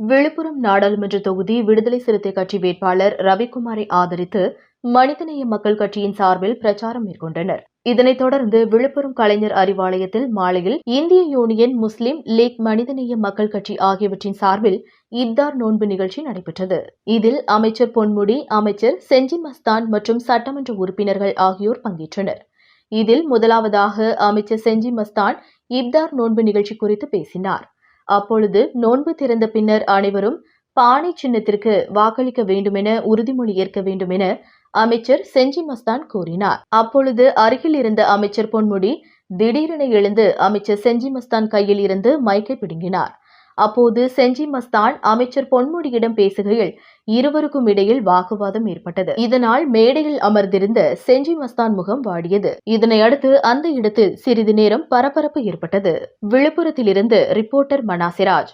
விழுப்புரம் நாடாளுமன்ற தொகுதி விடுதலை சிறுத்தை கட்சி வேட்பாளர் ரவிக்குமாரை ஆதரித்து மனிதநேய மக்கள் கட்சியின் சார்பில் பிரச்சாரம் மேற்கொண்டனர். இதனைத் தொடர்ந்து விழுப்புரம் கலைஞர் அறிவாலயத்தில் மாலையில் இந்திய யூனியன் முஸ்லிம் லீக் மனிதநேய மக்கள் கட்சி ஆகியவற்றின் சார்பில் இப்தார் நோன்பு நிகழ்ச்சி நடைபெற்றது. இதில் அமைச்சர் பொன்முடி, அமைச்சர் செஞ்சி மஸ்தான் மற்றும் சட்டமன்ற உறுப்பினர்கள் ஆகியோர் பங்கேற்றனர். இதில் முதலாவதாக அமைச்சர் செஞ்சி மஸ்தான் இப்தார் நோன்பு நிகழ்ச்சி குறித்து பேசினார். அப்பொழுது நோன்பு திறந்த பின்னர் அனைவரும் பானை சின்னத்திற்கு வாக்களிக்க வேண்டுமென உறுதிமொழி ஏற்க வேண்டும் என அமைச்சர் செஞ்சி மஸ்தான் கூறினார். அப்பொழுது அருகில் இருந்த அமைச்சர் பொன்முடி திடீரென எழுந்து அமைச்சர் செஞ்சி மஸ்தான் கையில் இருந்து மைக்கை பிடுங்கினார். அப்போது செஞ்சி மஸ்தான் அமைச்சர் பொன்முடியிடம் பேசுகையில் இருவருக்கும் இடையில் வாக்குவாதம் ஏற்பட்டது. இதனால் மேடையில் அமர்ந்திருந்த செஞ்சி மஸ்தான் முகம் வாடியது. இதனை அடுத்து அந்த இடத்தில் சிறிது நேரம் பரபரப்பு ஏற்பட்டது. விழுப்புரத்திலிருந்து ரிப்போர்ட்டர் மனாசிராஜ்.